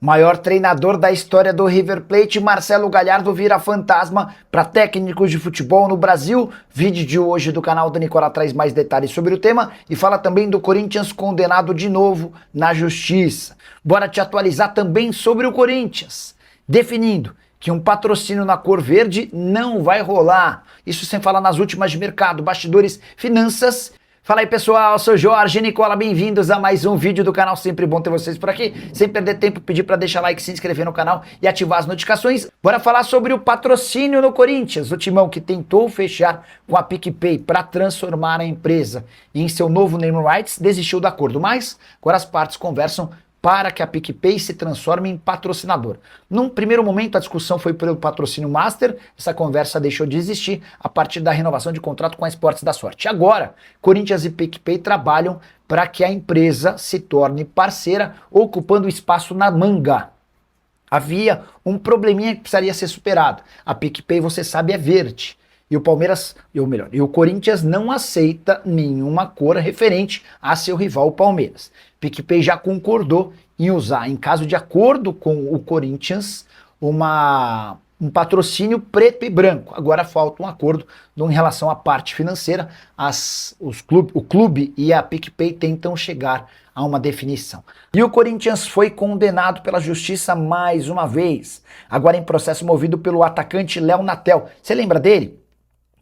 Maior treinador da história do River Plate, Marcelo Gallardo vira fantasma para técnicos de futebol no Brasil. Vídeo de hoje do canal da Nicola traz mais detalhes sobre o tema e fala também do Corinthians condenado de novo na justiça. Bora te atualizar também sobre o Corinthians, definindo que um patrocínio na cor verde não vai rolar. Isso sem falar nas últimas de mercado, bastidores, finanças. Fala aí pessoal, eu sou Jorge Nicola, bem-vindos a mais um vídeo do canal, sempre bom ter vocês por aqui. Sem perder tempo, pedir para deixar like, se inscrever no canal e ativar as notificações. Bora falar sobre o patrocínio no Corinthians, o timão que tentou fechar com a PicPay para transformar a empresa em seu novo name rights, desistiu do acordo, mas agora as partes conversam para que a PicPay se transforme em patrocinador. Num primeiro momento, a discussão foi pelo patrocínio Master, essa conversa deixou de existir a partir da renovação de contrato com a Esportes da Sorte. Agora, Corinthians e PicPay trabalham para que a empresa se torne parceira, ocupando espaço na manga. Havia um probleminha que precisaria ser superado. A PicPay, você sabe, é verde. E o Palmeiras, ou melhor, e o Corinthians não aceita nenhuma cor referente a seu rival, o Palmeiras. PicPay já concordou em usar, em caso de acordo com o Corinthians, um patrocínio preto e branco. Agora falta um acordo em relação à parte financeira. O clube e a PicPay tentam chegar a uma definição. E o Corinthians foi condenado pela justiça mais uma vez, agora em processo movido pelo atacante Léo Natel. Você lembra dele?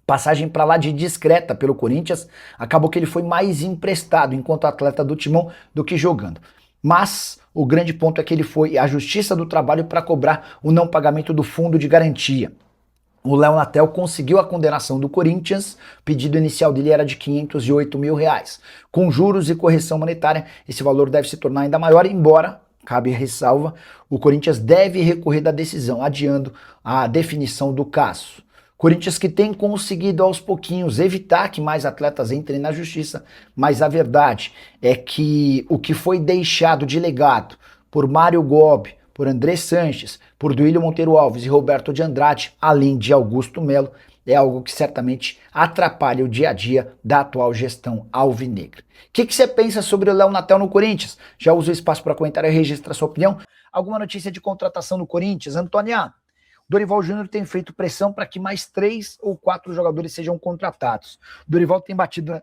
Passagem para lá de discreta pelo Corinthians, acabou que ele foi mais emprestado enquanto atleta do Timão do que jogando. Mas o grande ponto é que ele foi à Justiça do Trabalho para cobrar o não pagamento do fundo de garantia. O Léo Natel conseguiu a condenação do Corinthians, o pedido inicial dele era de R$508 mil. Com juros e correção monetária, esse valor deve se tornar ainda maior, embora, cabe ressalva, o Corinthians deve recorrer da decisão, adiando a definição do caso. Corinthians que tem conseguido aos pouquinhos evitar que mais atletas entrem na justiça, mas a verdade é que o que foi deixado de legado por Mário Gobi, por André Sanches, por Duílio Monteiro Alves e Roberto de Andrade, além de Augusto Melo, é algo que certamente atrapalha o dia a dia da atual gestão alvinegra. O que você pensa sobre o Léo Natel no Corinthians? Já usa o espaço para comentário e registra sua opinião. Alguma notícia de contratação no Corinthians? Antônia? Dorival Júnior tem feito pressão para que mais 3 ou 4 jogadores sejam contratados. Dorival tem batido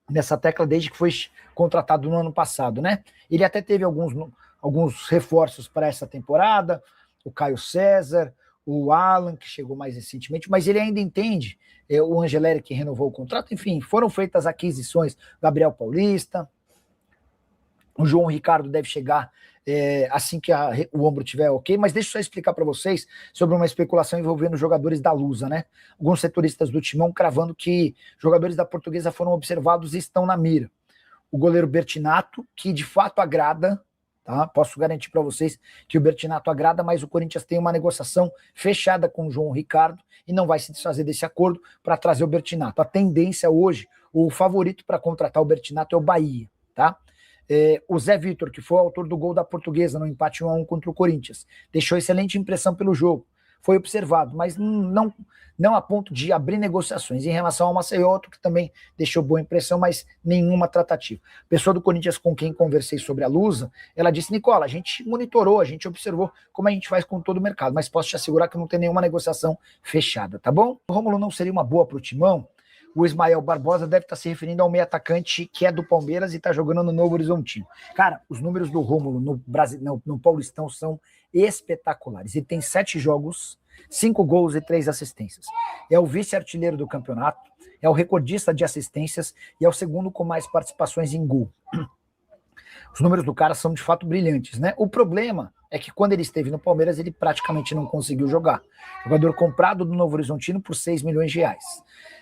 nessa tecla desde que foi contratado no ano passado, né? Ele até teve alguns reforços para essa temporada, o Caio César, o Alan, que chegou mais recentemente, mas ele ainda entende, o Angeleri que renovou o contrato, enfim, foram feitas aquisições, Gabriel Paulista, o João Ricardo deve chegar assim que o ombro estiver ok, mas deixa eu só explicar para vocês sobre uma especulação envolvendo jogadores da Lusa, né? Alguns setoristas do Timão cravando que jogadores da Portuguesa foram observados e estão na mira. O goleiro Bertinato, que de fato agrada, tá? Posso garantir para vocês que o Bertinato agrada, mas o Corinthians tem uma negociação fechada com o João Ricardo e não vai se desfazer desse acordo para trazer o Bertinato. A tendência hoje, o favorito para contratar o Bertinato é o Bahia, tá? O Zé Vitor, que foi o autor do gol da Portuguesa no empate 1-1 contra o Corinthians, deixou excelente impressão pelo jogo, foi observado, mas não a ponto de abrir negociações. Em relação ao Maceió, outro que também deixou boa impressão, mas nenhuma tratativa. A pessoa do Corinthians com quem conversei sobre a Lusa, ela disse: Nicola, a gente monitorou, a gente observou como a gente faz com todo o mercado, mas posso te assegurar que não tem nenhuma negociação fechada, tá bom? O Rômulo não seria uma boa para o Timão? O Ismael Barbosa deve estar se referindo ao meio atacante que é do Palmeiras e está jogando no Novo Horizontino. Cara, os números do Rômulo no Paulistão são espetaculares. Ele tem 7 jogos, 5 gols e 3 assistências. É o vice-artilheiro do campeonato, é o recordista de assistências e é o segundo com mais participações em gol. Os números do cara são de fato brilhantes, né? O problema é que quando ele esteve no Palmeiras, ele praticamente não conseguiu jogar. Jogador comprado do Novo Horizontino por R$6 milhões.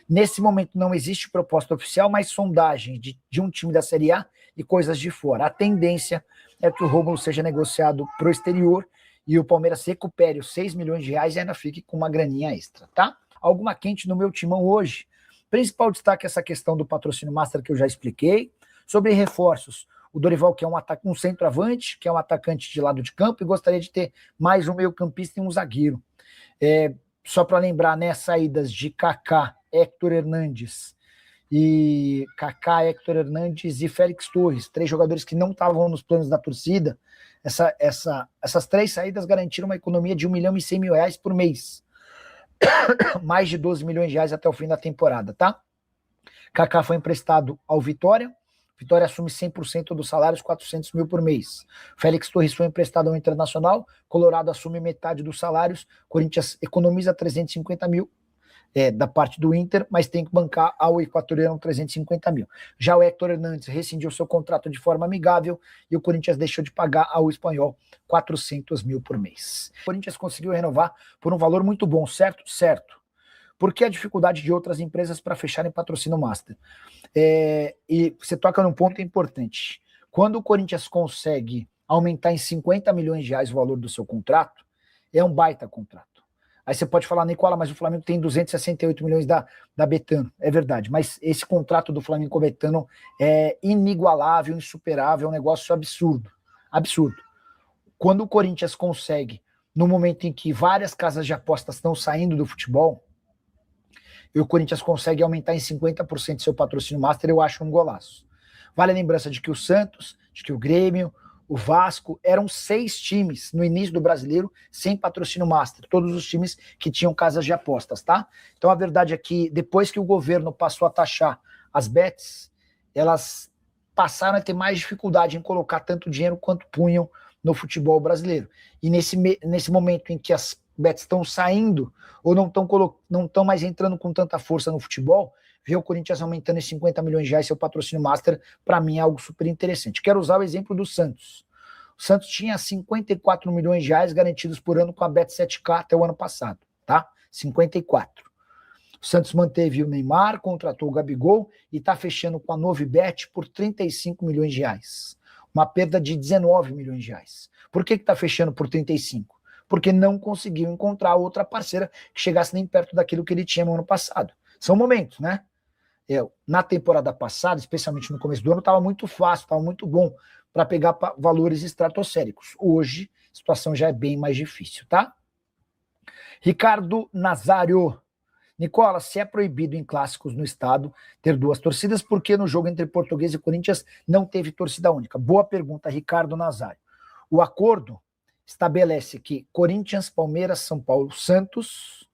Nesse momento não existe proposta oficial, mas sondagem de um time da Série A e coisas de fora. A tendência é que o Rômulo seja negociado para o exterior e o Palmeiras recupere os R$6 milhões e ainda fique com uma graninha extra, tá? Alguma quente no meu timão hoje. Principal destaque é essa questão do patrocínio Master que eu já expliquei. Sobre reforços, o Dorival que é um centroavante, que é um atacante de lado de campo e gostaria de ter mais um meio-campista e um zagueiro. Só para lembrar, né, saídas de Kaká, Héctor Hernandes e Félix Torres, 3 jogadores que não estavam nos planos da torcida, Essas 3 saídas garantiram uma economia de R$ 1.100.000 por mês. Mais de 12 milhões de reais até o fim da temporada, tá? Kaká foi emprestado ao Vitória. Vitória assume 100% dos salários, 400 mil por mês. Félix Torres foi emprestado ao Internacional. Colorado assume metade dos salários. Corinthians economiza 350 mil da parte do Inter, mas tem que bancar ao equatoriano 350 mil. Já o Héctor Hernandes rescindiu seu contrato de forma amigável e o Corinthians deixou de pagar ao espanhol 400 mil por mês. O Corinthians conseguiu renovar por um valor muito bom, certo? Certo. Por que a dificuldade de outras empresas para fecharem patrocínio master? E você toca num ponto importante. Quando o Corinthians consegue aumentar em 50 milhões de reais o valor do seu contrato, é um baita contrato. Aí você pode falar, Nicola, mas o Flamengo tem 268 milhões da Betano. É verdade, mas esse contrato do Flamengo com a Betano é inigualável, insuperável, é um negócio absurdo. Absurdo. Quando o Corinthians consegue, no momento em que várias casas de apostas estão saindo do futebol, e o Corinthians consegue aumentar em 50% seu patrocínio master, eu acho um golaço. Vale a lembrança de que o Santos, de que o Grêmio, o Vasco, eram 6 times no início do Brasileiro sem patrocínio master, todos os times que tinham casas de apostas, tá? Então a verdade é que depois que o governo passou a taxar as bets, elas passaram a ter mais dificuldade em colocar tanto dinheiro quanto punham no futebol brasileiro. E nesse momento em que as bets estão saindo ou não estão mais entrando com tanta força no futebol, ver o Corinthians aumentando em 50 milhões de reais seu patrocínio master, para mim é algo super interessante. Quero usar o exemplo do Santos. O Santos tinha 54 milhões de reais garantidos por ano com a Bet7K até o ano passado, tá? 54. O Santos manteve o Neymar, contratou o Gabigol e está fechando com a Novibet por 35 milhões de reais. Uma perda de 19 milhões de reais. Por que está fechando por 35? Porque não conseguiu encontrar outra parceira que chegasse nem perto daquilo que ele tinha no ano passado. São momentos, né? Na temporada passada, especialmente no começo do ano, estava muito fácil, estava muito bom para pegar valores estratosféricos. Hoje, a situação já é bem mais difícil, tá? Ricardo Nazário. Nicola, se é proibido em clássicos no estado ter 2 torcidas, por que no jogo entre Português e Corinthians não teve torcida única? Boa pergunta, Ricardo Nazário. O acordo estabelece que Corinthians, Palmeiras, São Paulo, Santos,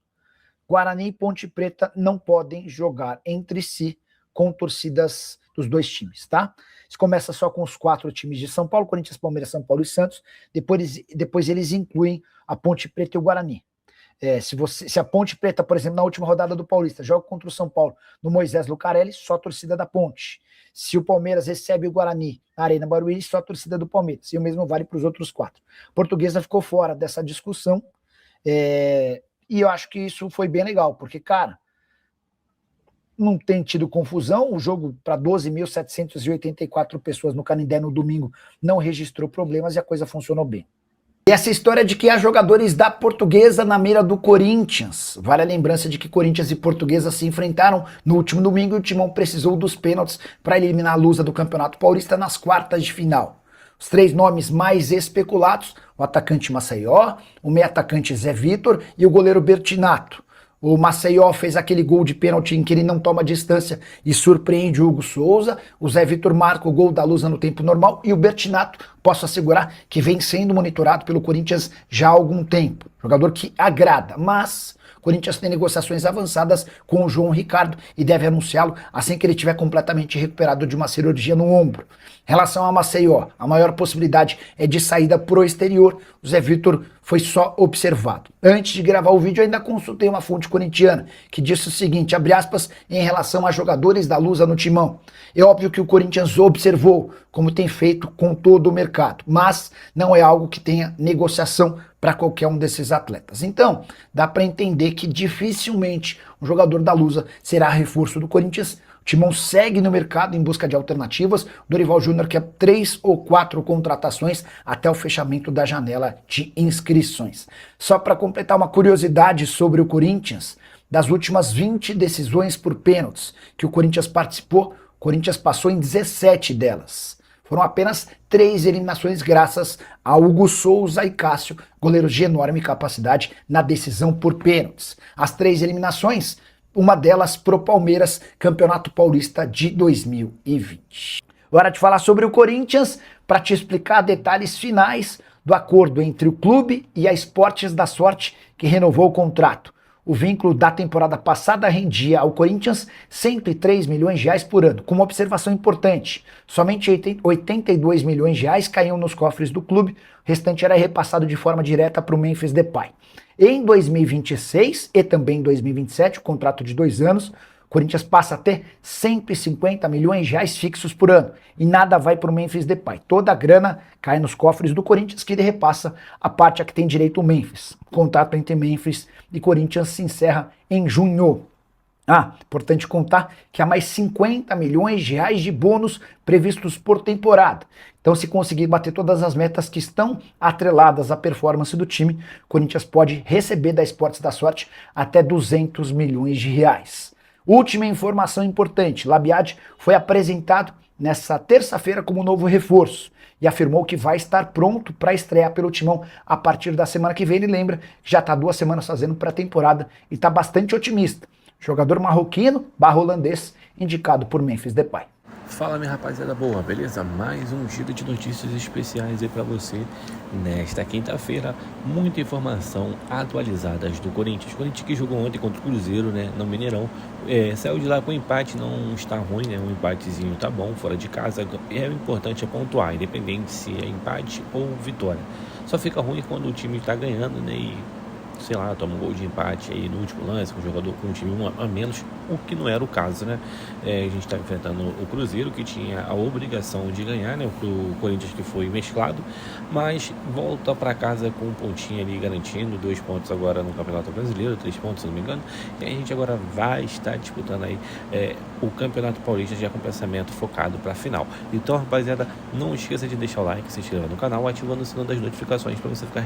Guarani e Ponte Preta não podem jogar entre si com torcidas dos 2 times, tá? Isso começa só com os 4 times de São Paulo, Corinthians, Palmeiras, São Paulo e Santos, depois eles incluem a Ponte Preta e o Guarani. Se a Ponte Preta, por exemplo, na última rodada do Paulista, joga contra o São Paulo no Moisés Lucarelli, só a torcida da Ponte. Se o Palmeiras recebe o Guarani na Arena Barueri, só a torcida do Palmeiras. E o mesmo vale para os outros 4. A Portuguesa ficou fora dessa discussão, e eu acho que isso foi bem legal, porque, cara, não tem tido confusão, o jogo para 12.784 pessoas no Canindé no domingo não registrou problemas e a coisa funcionou bem. E essa história de que há jogadores da Portuguesa na mira do Corinthians. Vale a lembrança de que Corinthians e Portuguesa se enfrentaram no último domingo e o Timão precisou dos pênaltis para eliminar a Lusa do Campeonato Paulista nas quartas de final. Os 3 nomes mais especulados, o atacante Maceió, o meio-atacante Zé Vitor e o goleiro Bertinato. O Maceió fez aquele gol de pênalti em que ele não toma distância e surpreende o Hugo Souza. O Zé Vitor marca o gol da Lusa no tempo normal. E o Bertinato, posso assegurar que vem sendo monitorado pelo Corinthians já há algum tempo. Jogador que agrada, mas o Corinthians tem negociações avançadas com o João Ricardo e deve anunciá-lo assim que ele estiver completamente recuperado de uma cirurgia no ombro. Em relação a Maceió, a maior possibilidade é de saída pro exterior. O Zé Vitor foi só observado. Antes de gravar o vídeo, ainda consultei uma fonte corintiana que disse o seguinte, abre aspas, em relação a jogadores da Lusa no Timão. É óbvio que o Corinthians observou, como tem feito com todo o mercado, mas não é algo que tenha negociação para qualquer um desses atletas. Então, dá para entender que dificilmente um jogador da Lusa será reforço do Corinthians. O Timão segue no mercado em busca de alternativas. O Dorival Júnior quer 3 ou 4 contratações até o fechamento da janela de inscrições. Só para completar uma curiosidade sobre o Corinthians, das últimas 20 decisões por pênaltis que o Corinthians participou, o Corinthians passou em 17 delas. Foram apenas 3 eliminações graças a Hugo Souza e Cássio, goleiros de enorme capacidade na decisão por pênaltis. As 3 eliminações, uma delas pro Palmeiras, Campeonato Paulista de 2020. Hora de falar sobre o Corinthians. para te explicar detalhes finais do acordo entre o clube e a Esportes da Sorte, que renovou o contrato. O vínculo da temporada passada rendia ao Corinthians 103 milhões de reais por ano. Com uma observação importante, somente 82 milhões de reais caíam nos cofres do clube, o restante era repassado de forma direta para o Memphis Depay. Em 2026 e também em 2027, o contrato de 2 anos, o Corinthians passa a ter 150 milhões de reais fixos por ano e nada vai para o Memphis Depay. Toda a grana cai nos cofres do Corinthians, que ele repassa a parte a que tem direito o Memphis. O contrato entre Memphis e Corinthians se encerra em junho. Importante contar que há mais 50 milhões de reais de bônus previstos por temporada. Então, se conseguir bater todas as metas que estão atreladas à performance do time, o Corinthians pode receber da Esportes da Sorte até 200 milhões de reais. Última informação importante, Labiad foi apresentado nessa terça-feira como novo reforço e afirmou que vai estar pronto para estrear pelo Timão a partir da semana que vem. Ele lembra que já está 2 semanas fazendo pré-temporada e está bastante otimista. Jogador marroquino/holandês indicado por Memphis Depay. Fala, minha rapaziada boa, beleza? Mais um giro de notícias especiais aí pra você nesta quinta-feira. Muita informação atualizadas do Corinthians. O Corinthians que jogou ontem contra o Cruzeiro, né, no Mineirão. Saiu de lá com empate, não está ruim, né? Um empatezinho tá bom, fora de casa. O importante é pontuar, independente se é empate ou vitória. Só fica ruim quando o time tá ganhando, né? E sei lá, toma um gol de empate aí no último lance, com o jogador com um time a menos, o que não era o caso, né? A gente está enfrentando o Cruzeiro, que tinha a obrigação de ganhar, né? O Corinthians que foi mesclado, mas volta para casa com um pontinho ali garantindo, 2 pontos agora no Campeonato Brasileiro, 3 pontos, se não me engano, e a gente agora vai estar disputando aí o Campeonato Paulista já com pensamento focado para a final. Então, rapaziada, não esqueça de deixar o like, se inscrever no canal, ativando o sino das notificações para você ficar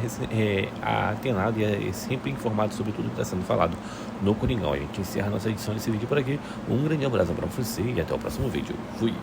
atenado e sempre informado sobre tudo que está sendo falado no Coringão. A gente encerra a nossa edição desse vídeo por aqui. Um grande abraço para você e até o próximo vídeo. Fui!